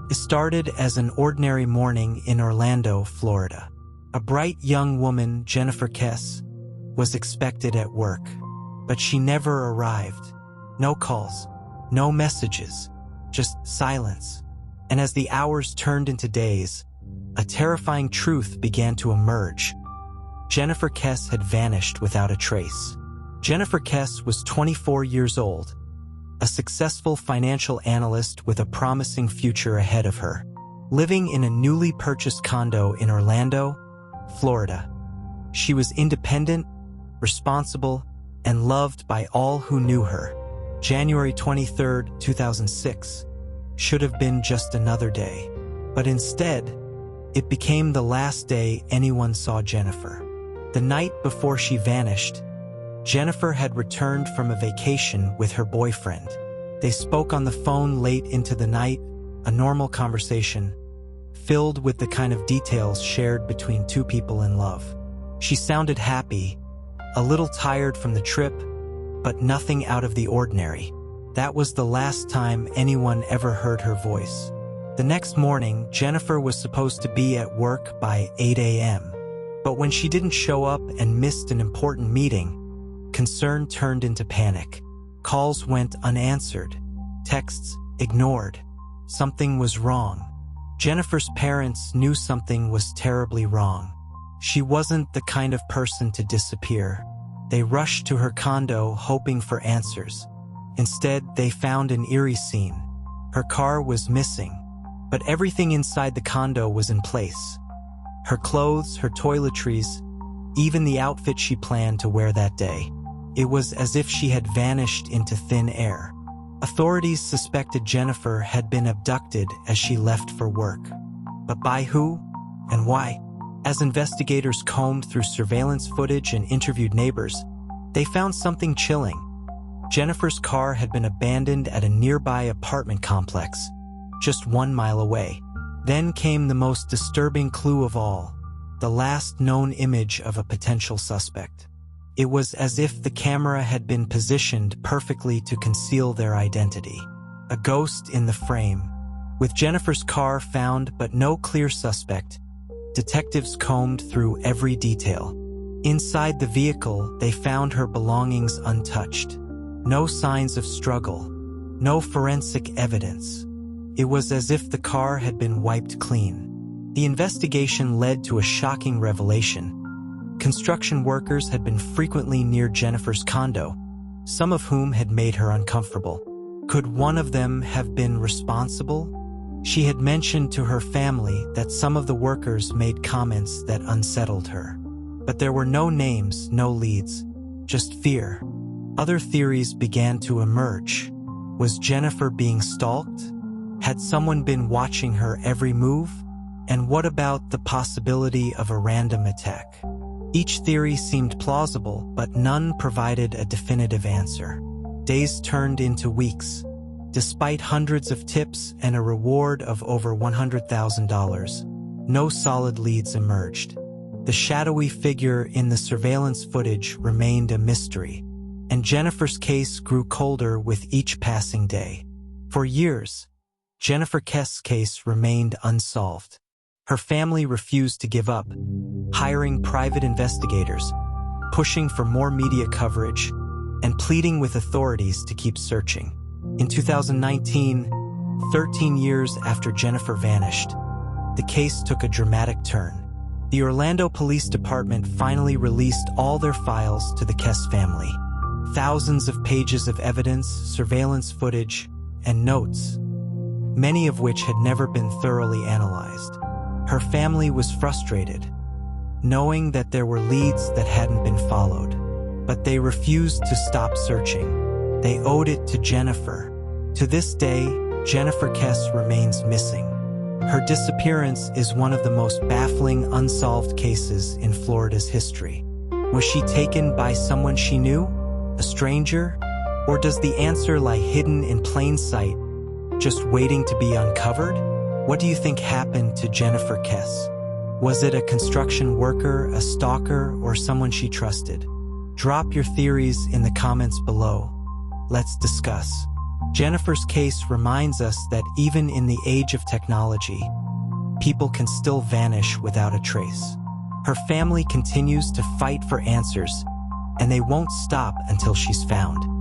It started as an ordinary morning in Orlando, Florida. A bright young woman, Jennifer Kesse, was expected at work, but she never arrived. No calls, no messages, just silence. And as the hours turned into days, a terrifying truth began to emerge. Jennifer Kesse had vanished without a trace. Jennifer Kesse was 24 years old, a successful financial analyst with a promising future ahead of her, living in a newly purchased condo in Orlando, Florida. She was independent, responsible, and loved by all who knew her. January 23, 2006, should have been just another day, but instead, it became the last day anyone saw Jennifer. The night before she vanished, Jennifer had returned from a vacation with her boyfriend. They spoke on the phone late into the night, a normal conversation, filled with the kind of details shared between two people in love. She sounded happy, a little tired from the trip, but nothing out of the ordinary. That was the last time anyone ever heard her voice. The next morning, Jennifer was supposed to be at work by 8 a.m., but when she didn't show up and missed an important meeting, concern turned into panic. Calls went unanswered, texts ignored. Something was wrong. Jennifer's parents knew something was terribly wrong. She wasn't the kind of person to disappear. They rushed to her condo hoping for answers. Instead, they found an eerie scene. Her car was missing, but everything inside the condo was in place. Her clothes, her toiletries, even the outfit she planned to wear that day. It was as if she had vanished into thin air. Authorities suspected Jennifer had been abducted as she left for work. But by who and why? As investigators combed through surveillance footage and interviewed neighbors, they found something chilling. Jennifer's car had been abandoned at a nearby apartment complex, just 1 mile away. Then came the most disturbing clue of all, the last known image of a potential suspect. It was as if the camera had been positioned perfectly to conceal their identity. A ghost in the frame. With Jennifer's car found but no clear suspect, detectives combed through every detail. Inside the vehicle, they found her belongings untouched. No signs of struggle, no forensic evidence. It was as if the car had been wiped clean. The investigation led to a shocking revelation. Construction workers had been frequently near Jennifer's condo, some of whom had made her uncomfortable. Could one of them have been responsible? She had mentioned to her family that some of the workers made comments that unsettled her. But there were no names, no leads, just fear. Other theories began to emerge. Was Jennifer being stalked? Had someone been watching her every move? And what about the possibility of a random attack? Each theory seemed plausible, but none provided a definitive answer. Days turned into weeks. Despite hundreds of tips and a reward of over $100,000, no solid leads emerged. The shadowy figure in the surveillance footage remained a mystery, and Jennifer's case grew colder with each passing day. For years, Jennifer Kesse's case remained unsolved. Her family refused to give up, hiring private investigators, pushing for more media coverage, and pleading with authorities to keep searching. In 2019, 13 years after Jennifer vanished, the case took a dramatic turn. The Orlando Police Department finally released all their files to the Kesse family. Thousands of pages of evidence, surveillance footage, and notes, many of which had never been thoroughly analyzed. Her family was frustrated, knowing that there were leads that hadn't been followed, but they refused to stop searching. They owed it to Jennifer. To this day, Jennifer Kesse remains missing. Her disappearance is one of the most baffling unsolved cases in Florida's history. Was she taken by someone she knew? A stranger? Or does the answer lie hidden in plain sight, just waiting to be uncovered? What do you think happened to Jennifer Kesse? Was it a construction worker, a stalker, or someone she trusted? Drop your theories in the comments below. Let's discuss. Jennifer's case reminds us that even in the age of technology, people can still vanish without a trace. Her family continues to fight for answers, and they won't stop until she's found.